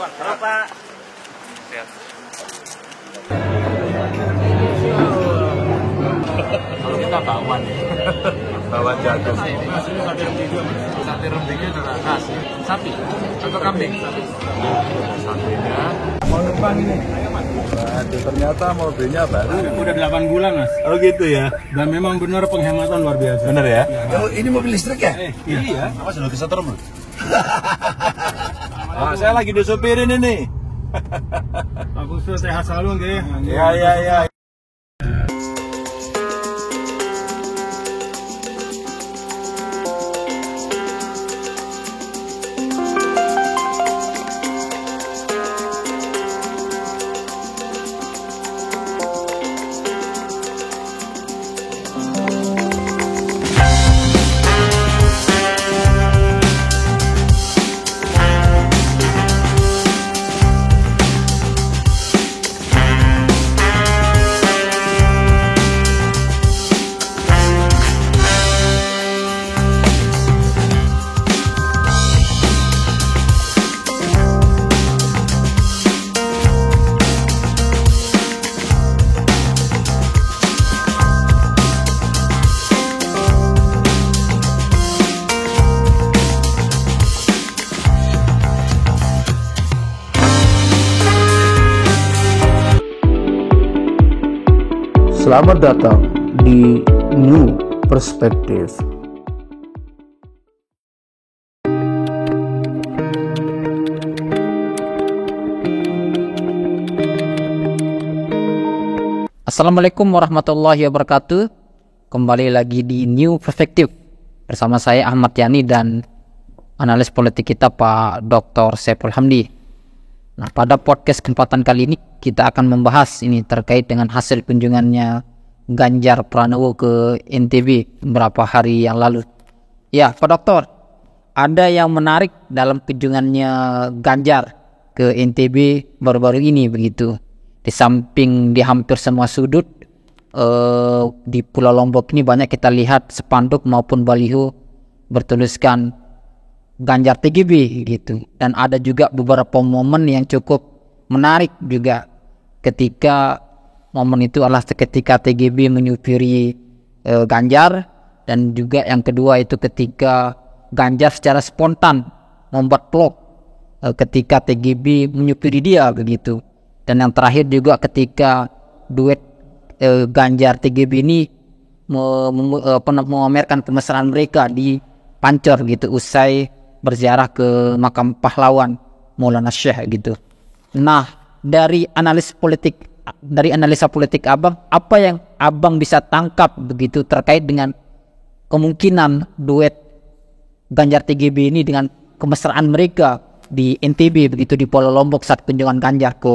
Halo Pak. Kalau kita bawan ya, bawan jagung. Mas ini sate rembing juga mas. Sate rembingnya adalah khas sapi atau kambing. Satenya. Mau numpang ini. Waduh, ternyata mobilnya baru. Udah 8 bulan mas. Oh gitu ya. Dan memang benar penghematan luar biasa. Bener ya? Oh, ini mobil listrik ya? Iya. Awas lo kesetrum lo. Saya lagi disupirin ini. Aku sudah sehat selalu nggih. Ya. Selamat datang di New Perspective. Assalamualaikum warahmatullahi wabarakatuh. Kembali lagi di New Perspective bersama saya Ahmad Yani dan analis politik kita Pak Dr. Saiful Hamdi. Nah, pada podcast kesempatan kali ini kita akan membahas ini terkait dengan hasil kunjungannya Ganjar Pranowo ke NTB beberapa hari yang lalu. Ya, Pak Dokter, ada yang menarik dalam kunjungannya Ganjar ke NTB baru-baru ini begitu. Di samping di hampir semua sudut di Pulau Lombok ini banyak kita lihat spanduk maupun baliho bertuliskan Ganjar TGB gitu. Dan ada juga beberapa momen yang cukup menarik juga ketika momen itu adalah ketika TGB menyupiri Ganjar, dan juga yang kedua itu ketika Ganjar secara spontan membuat vlog ketika TGB menyupiri dia begitu. Dan yang terakhir juga ketika duet Ganjar TGB ini memamerkan kemesraan mereka di Pancor gitu usai berziarah ke makam pahlawan Maulana Syekh gitu. Nah, dari analisa politik Abang, apa yang Abang bisa tangkap begitu terkait dengan kemungkinan duet Ganjar TGB ini dengan kemesraan mereka di NTB begitu, di Pulau Lombok saat kunjungan Ganjar ke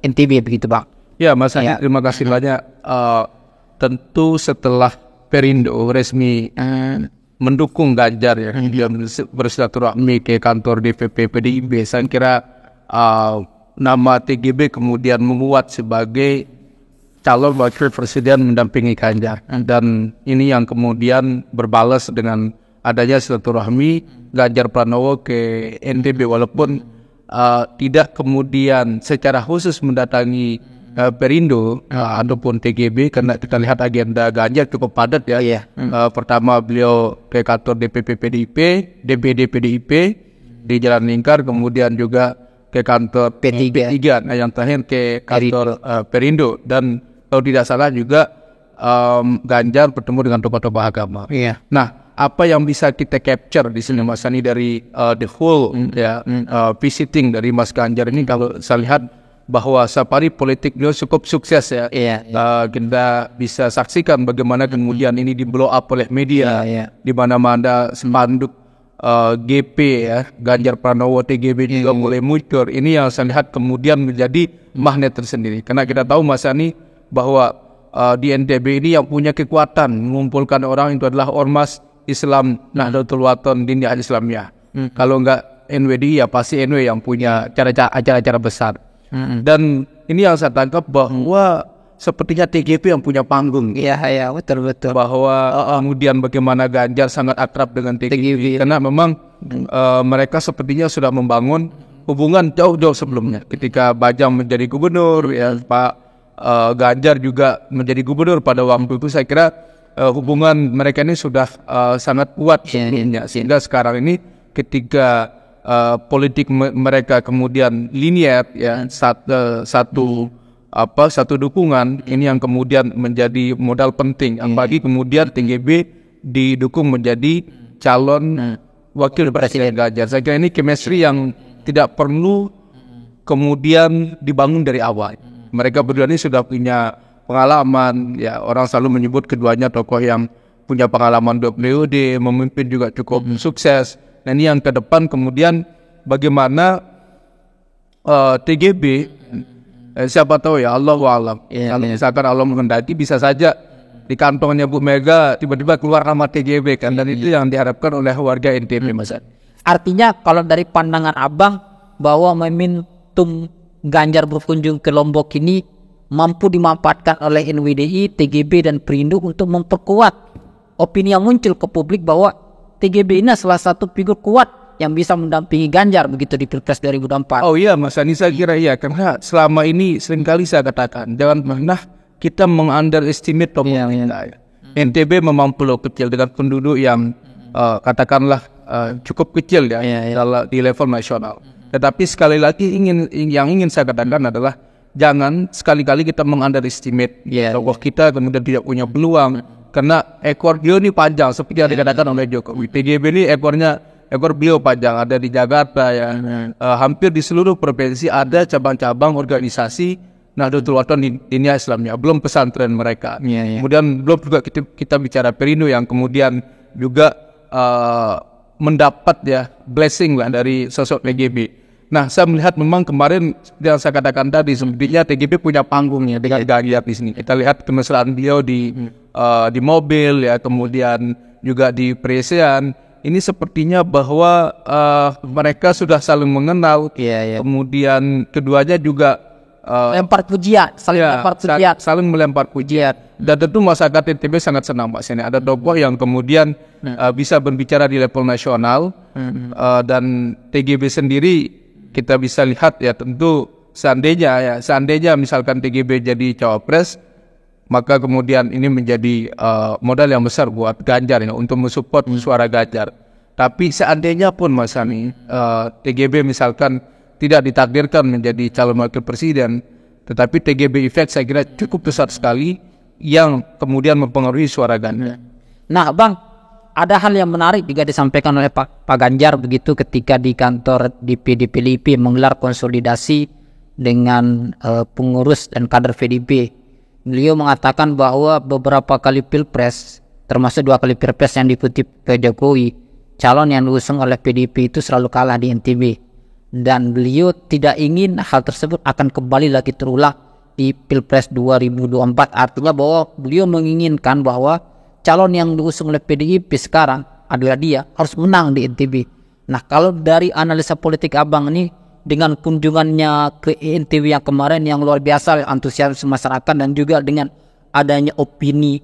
NTB begitu, Bang? Ya, Mas Adi, terima kasih banyak. Tentu setelah Perindo resmi mendukung Ganjar ya, dia bersilaturahmi ke kantor DPP PDIP, saya kira nama TGB kemudian menguat sebagai calon wakil presiden mendampingi Ganjar, dan ini yang kemudian berbalas dengan adanya silaturahmi Ganjar Pranowo ke NTB, walaupun tidak kemudian secara khusus mendatangi Perindo ataupun TGB, karena kita lihat agenda Ganjar cukup padat ya. Pertama beliau ke kantor DPP PDIP, DPD PDIP di Jalan Lingkar, kemudian juga ke kantor P3. Nah, yang terakhir ke kantor Perindo, dan kalau tidak salah juga Ganjar bertemu dengan tokoh-tokoh agama. Nah, apa yang bisa kita capture di sini Mas Ani dari the whole visiting dari Mas Ganjar ini, kalau saya lihat bahwa safari politik beliau cukup sukses ya. Kita bisa saksikan bagaimana kemudian ini di blow up oleh media, di mana-mana spanduk GP ya, Ganjar Pranowo TGB juga mulai muncul. Ini yang saya lihat kemudian menjadi magnet tersendiri, karena kita tahu Mas Ani bahwa di NTB ini yang punya kekuatan mengumpulkan orang itu adalah Ormas Islam Nahdlatul Wathon Diniyah Islamiyah. Kalau enggak NWD ya pasti NW yang punya acara-acara besar. Dan ini yang saya tangkap bahwa sepertinya TGB yang punya panggung. Iya, betul. Bahwa kemudian bagaimana Ganjar sangat akrab dengan TGB. Karena memang mereka sepertinya sudah membangun hubungan jauh-jauh sebelumnya. Ketika Bajang menjadi gubernur, ya Pak Ganjar juga menjadi gubernur pada waktu itu, saya kira hubungan mereka ini sudah sangat kuat sebelumnya. Sehingga sekarang ini ketika politik mereka kemudian linier, ya satu dukungan, ini yang kemudian menjadi modal penting. Apalagi kemudian TGB didukung menjadi calon wakil presiden Ganjar. Saya kira ini chemistry yang tidak perlu kemudian dibangun dari awal. Mereka berdua ini sudah punya pengalaman, ya orang selalu menyebut keduanya tokoh yang punya pengalaman 2 periode, memimpin juga cukup sukses. Nah ini yang ke depan kemudian bagaimana TGB, siapa tahu ya, Allahu a'lam. Kalau misalkan Allah menghendaki, bisa saja di kantongnya Bu Mega tiba-tiba keluar nama TGB kan, dan itu yang diharapkan oleh warga NTB, Mas. Artinya kalau dari pandangan Abang bahwa momentum Ganjar berkunjung ke Lombok ini mampu dimanfaatkan oleh NWDI, TGB dan Perindo untuk memperkuat opini yang muncul ke publik bahwa TGB ini salah satu figur kuat yang bisa mendampingi Ganjar begitu di Pilpres 2024. Oh iya Mas Ani, saya kira iya, karena selama ini seringkali saya katakan jangan pernah kita meng-underestimate pemerintah. NTB memang pulau kecil dengan penduduk yang katakanlah cukup kecil ya, di level nasional. Tetapi sekali lagi yang ingin saya katakan adalah jangan sekali-kali kita meng-underestimate tokoh kita kemudian tidak punya peluang, karena ekor beliau ini panjang seperti yang dikatakan oleh Jokowi. TGB ini ekor beliau panjang, ada di Jakarta ya, hampir di seluruh provinsi ada cabang-cabang organisasi Nahdlatul Ulama di dunia Islamnya, belum pesantren mereka. Kemudian belum juga kita bicara Perindo yang kemudian juga mendapat ya blessing lah dari sosok TGB. Nah, saya melihat memang kemarin yang saya katakan tadi, sebenarnya TGB punya panggungnya dengan Ganjar di sini. Kita lihat kemesraan beliau di mobil ya, kemudian juga di peresian. Ini sepertinya bahwa mereka sudah saling mengenal. Kemudian keduanya juga lempar pujian, saling melempar pujian. Dan tentu masyarakat NTB sangat senang Pak Seni. Ada tokoh yang kemudian bisa berbicara di level nasional, dan TGB sendiri kita bisa lihat ya, tentu seandainya misalkan TGB jadi cawapres, maka kemudian ini menjadi modal yang besar buat Ganjar ya, untuk mensupport suara Ganjar. Tapi seandainya pun Mas Sani, TGB misalkan tidak ditakdirkan menjadi calon wakil presiden, tetapi TGB effect saya kira cukup besar sekali yang kemudian mempengaruhi suara Ganjar. Nah Bang, ada hal yang menarik juga disampaikan oleh Pak Ganjar begitu ketika di kantor DPD PDIP menggelar konsolidasi dengan pengurus dan kader PDIP. Beliau mengatakan bahwa beberapa kali pilpres, termasuk 2 kali pilpres yang diikuti Pak Jokowi, calon yang diusung oleh PDIP itu selalu kalah di NTB. Dan beliau tidak ingin hal tersebut akan kembali lagi terulang di Pilpres 2024. Artinya bahwa beliau menginginkan bahwa calon yang diusung oleh PDIP sekarang adalah dia harus menang di NTB. Nah, kalau dari analisa politik Abang ini dengan kunjungannya ke NTB yang kemarin yang luar biasa, antusias masyarakat, dan juga dengan adanya opini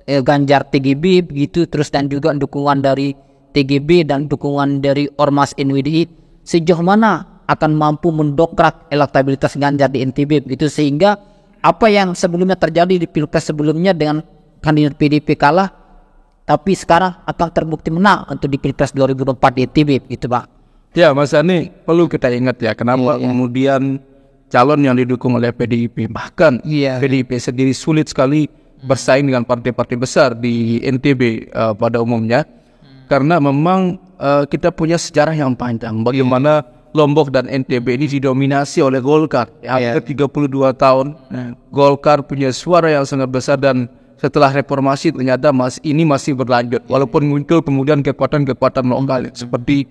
Ganjar TGB begitu, terus dan juga dukungan dari TGB dan dukungan dari Ormas NWDI, sejauh mana akan mampu mendongkrak elektabilitas Ganjar di NTB begitu, sehingga apa yang sebelumnya terjadi di Pilpres sebelumnya dengan kandidat PDIP kalah, tapi sekarang akan terbukti menang untuk di Pilpres 2024 di NTB gitu Pak. Ya Mas Ani, perlu kita ingat ya, kenapa kemudian calon yang didukung oleh PDIP, bahkan PDIP sendiri sulit sekali bersaing dengan partai-partai besar di NTB pada umumnya, karena memang kita punya sejarah yang panjang bagaimana Lombok dan NTB ini didominasi oleh Golkar hampir 32 tahun. Golkar punya suara yang sangat besar, dan setelah reformasi ternyata ini masih berlanjut walaupun muncul kemudian kekuatan-kekuatan lokal seperti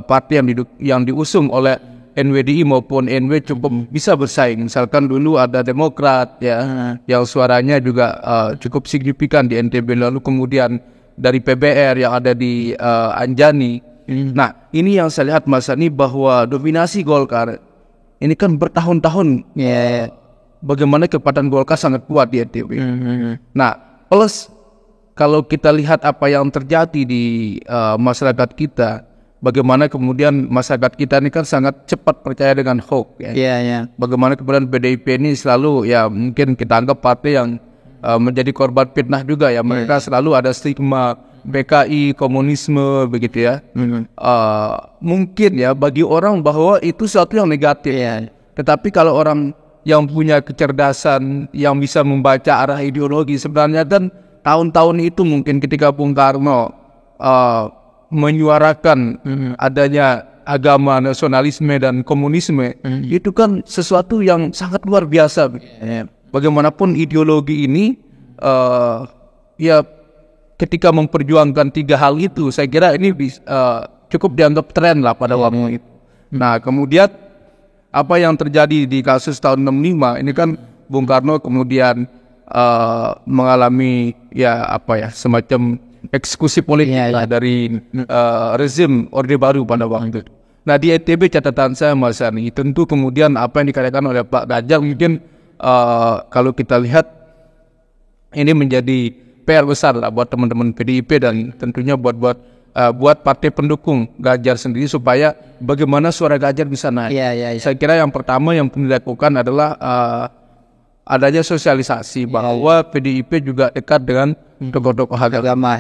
partai yang diusung oleh NWDI maupun NW cukup bisa bersaing. Misalkan dulu ada Demokrat ya, yang suaranya juga cukup signifikan di NTB, lalu kemudian dari PBR yang ada di Anjani. Nah, ini yang saya lihat Mas Ani, bahwa dominasi Golkar ini kan bertahun-tahun. Bagaimana kekuatan Golkar sangat kuat di NTB. Nah, plus kalau kita lihat apa yang terjadi di masyarakat kita, bagaimana kemudian masyarakat kita ini kan sangat cepat percaya dengan hoax ya. Iya, iya. Bagaimana kemudian PDIP ini selalu ya mungkin kita anggap partai yang menjadi korban fitnah juga ya. Mereka selalu ada stigma PKI, komunisme begitu ya. Mungkin ya bagi orang bahwa itu sesuatu yang negatif. Iya. Tetapi kalau orang yang punya kecerdasan, yang bisa membaca arah ideologi, sebenarnya kan tahun-tahun itu mungkin ketika Bung Karno menyuarakan adanya agama nasionalisme dan komunisme, itu kan sesuatu yang sangat luar biasa. Bagaimanapun ideologi ini ya ketika memperjuangkan 3 hal itu, saya kira ini cukup dianggap tren lah pada waktu itu. Nah kemudian apa yang terjadi di kasus tahun 65 ini kan Bung Karno kemudian mengalami semacam eksekusi politik lah dari rezim Orde Baru pada waktu itu. Nah di ITB catatan saya Mas Ani, tentu kemudian apa yang dikatakan oleh Pak Ganjar mungkin kalau kita lihat ini menjadi PR besar lah buat teman-teman PDIP dan tentunya buat partai pendukung Ganjar sendiri supaya bagaimana suara Ganjar bisa naik. Saya kira yang pertama yang perlu dilakukan adalah adanya sosialisasi bahwa PDIP juga dekat dengan tokoh-tokoh agama.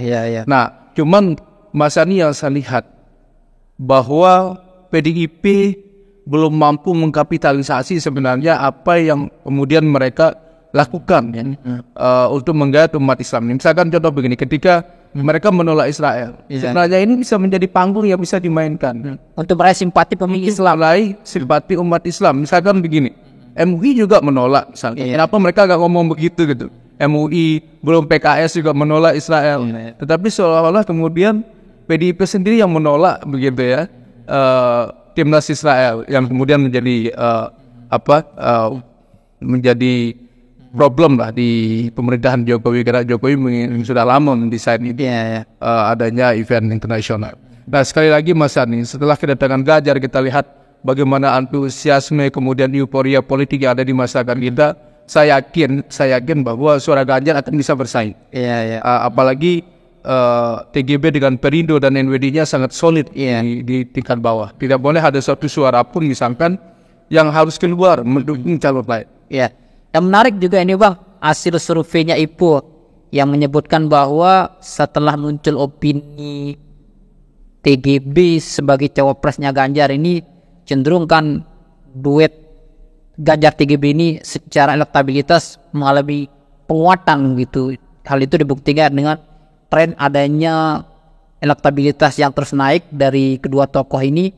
Nah, cuman Mas Ani yang saya lihat bahwa PDIP belum mampu mengkapitalisasi sebenarnya apa yang kemudian mereka lakukan untuk menggait umat Islam. Misalkan contoh begini, ketika mereka menolak Israel, sebenarnya ini bisa menjadi panggung yang bisa dimainkan Untuk meraih simpati pemilih Islam. meraih simpati umat Islam. Misalkan begini, MUI juga menolak misalnya. Kenapa mereka gak ngomong begitu gitu? MUI, belum PKS juga menolak Israel. Tetapi seolah-olah kemudian PDIP sendiri yang menolak begitu ya. Timnas Israel yang kemudian menjadi menjadi problem lah di pemerintahan Jokowi, karena Jokowi sudah lama mendesain itu adanya event internasional. Nah sekali lagi Mas Ani, setelah kedatangan Ganjar kita lihat bagaimana antusiasme kemudian euforia politik yang ada di masyarakat kita. Saya yakin bahwa suara Ganjar akan bisa bersaing. Apalagi TGB dengan Perindo dan NWD-nya sangat solid di tingkat bawah. Tidak boleh ada suatu suara pun misalkan yang harus keluar mendukung calon lain. Yang menarik juga ini Bang, hasil surveinya IPO yang menyebutkan bahwa setelah muncul opini TGB sebagai cawapresnya Ganjar ini, cenderung kan duet Ganjar TGB ini secara elektabilitas mengalami penguatan gitu. Hal itu dibuktikan dengan tren adanya elektabilitas yang terus naik dari kedua tokoh ini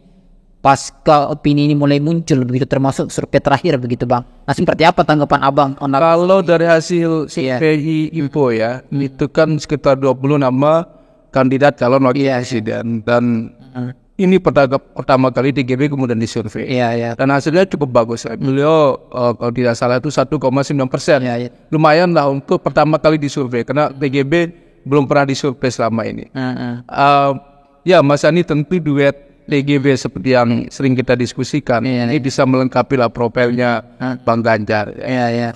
pasca opini ini mulai muncul begitu, termasuk survei terakhir begitu Bang. Nah seperti apa tanggapan Abang? Kalau dari hasil survei IPO ya, itu kan sekitar 20 nama kandidat calon wakil presiden dan ini pertama kali TGB kemudian disurvei. Dan hasilnya cukup bagus. Beliau kalau tidak salah itu 1,9%. Lumayan lah untuk pertama kali disurvei karena TGB belum pernah disurvei selama ini. Ya Mas Ani, tentu duet TGB seperti yang sering kita diskusikan ini bisa melengkapi lah profilnya Bang Ganjar.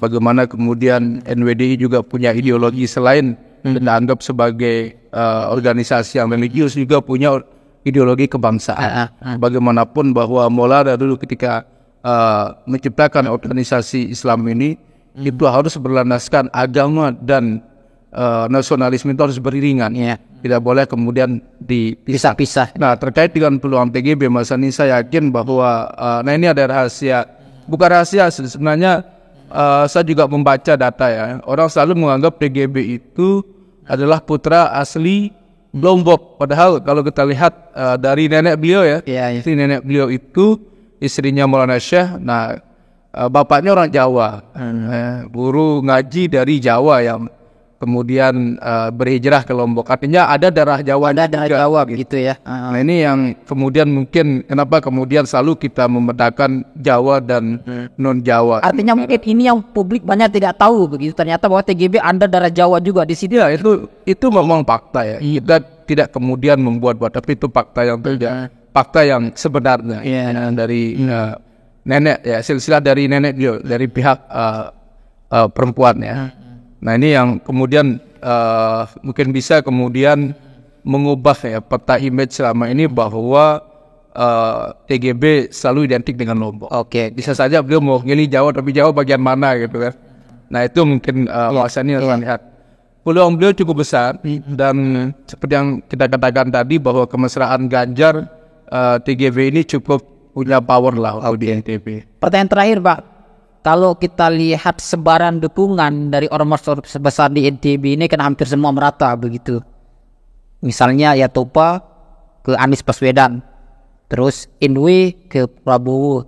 Bagaimana kemudian NWDI juga punya ideologi selain dianggap sebagai organisasi yang religius, juga punya ideologi kebangsaan. Bagaimanapun bahwa mulai dulu ketika menciptakan organisasi Islam ini itu harus berlandaskan agama dan nasionalisme itu harus beriringan. Tidak boleh kemudian dipisah-pisah. Nah terkait dengan peluang TGB Mas Ani, saya yakin bahwa ini ada rahasia, bukan rahasia sebenarnya. Saya juga membaca data ya, orang selalu menganggap TGB itu adalah putra asli Lombok, padahal kalau kita lihat dari nenek beliau istri nenek beliau itu istrinya Maulana Syekh. Nah bapaknya orang Jawa, guru ngaji dari Jawa yang kemudian berhijrah ke Lombok. Artinya ada darah Jawa, gitu ya. Nah ini yang kemudian mungkin kenapa kemudian selalu kita membedakan Jawa dan non Jawa. Artinya mungkin ini yang publik banyak tidak tahu begitu. Ternyata bahwa TGB ada darah Jawa juga di sini. Ya itu memang fakta ya. Kita tidak kemudian membuat-buat, tapi itu fakta yang terjadi, fakta yang sebenarnya dari nenek ya, silsilah dari nenek beliau, dari pihak perempuan ya. Nah ini yang kemudian mungkin bisa kemudian mengubah ya peta image selama ini bahwa TGB selalu identik dengan Lombok. Oke. Bisa saja beliau mau milih Jawa, tapi Jawa bagian mana gitu kan. Nah itu mungkin bahwasannya harus lihat. Peluang beliau cukup besar dan seperti yang kita katakan tadi bahwa kemesraan Ganjar TGB ini cukup punya power lah untuk di NTB. Pertanyaan terakhir, Pak. Kalau kita lihat sebaran dukungan dari ormas besar di NTB ini kan hampir semua merata begitu. Misalnya ya Topa ke Anies Baswedan, terus NW ke Prabowo,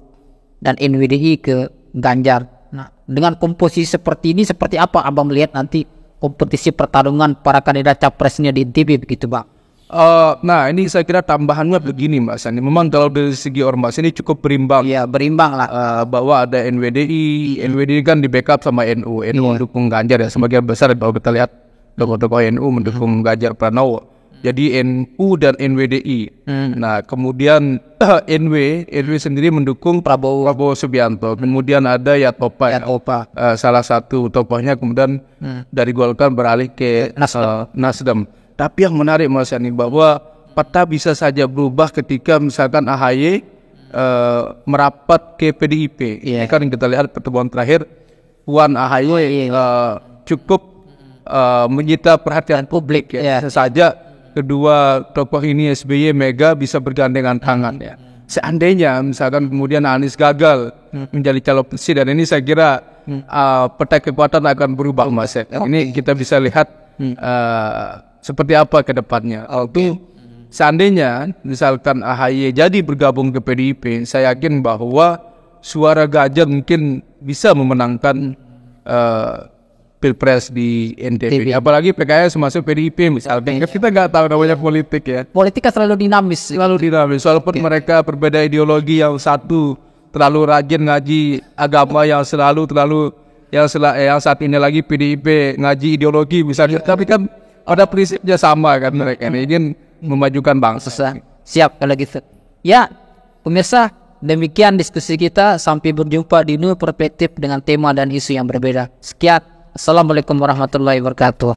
dan NWDI ke Ganjar. Nah, dengan komposisi seperti ini, seperti apa Abang melihat nanti kompetisi pertarungan para kandidat capresnya di NTB begitu, Bang? Nah ini saya kira tambahannya begini Mbak Sani. Memang kalau dari segi ormas ini cukup berimbang. Iya, berimbang lah. Bahwa ada NWDI kan di backup sama NU mendukung Ganjar ya. Sebagian besar kalau kita lihat tokoh-tokoh NU mendukung Ganjar Pranowo. Jadi NU dan NWDI. Nah kemudian NW sendiri mendukung Prabowo Subianto. Kemudian ada Yatopa. Salah satu tokohnya kemudian dari Golkar beralih ke Nasdem. Tapi yang menarik Mas Yani bahwa peta bisa saja berubah ketika misalkan AHY merapat ke PDIP. Ini kan kita lihat pertemuan terakhir Puan AHY cukup menyita perhatian publik ya. Bisa saja kedua tokoh ini SBY Mega bisa bergandengan tangan ya. Seandainya misalkan kemudian Anies gagal menjadi calon presiden, ini saya kira peta kekuatan akan berubah Mas. Ini kita bisa lihat seperti apa ke depannya. Seandainya misalkan AHY jadi bergabung ke PDIP, saya yakin bahwa suara Ganjar mungkin bisa memenangkan Pilpres di NTB. Apalagi PKS masuk PDIP misalnya. Kita nggak tahu namanya politik ya. Politik kan selalu dinamis. Walaupun mereka berbeda ideologi, yang satu terlalu rajin ngaji agama, yang saat ini lagi PDIP ngaji ideologi misalnya. Tapi kan pada prinsipnya sama kan mereka ini ingin memajukan bangsa. Siap kalau gitu. Ya, pemirsa, demikian diskusi kita. Sampai berjumpa di New Perspektif dengan tema dan isu yang berbeda. Sekian. Assalamualaikum warahmatullahi wabarakatuh.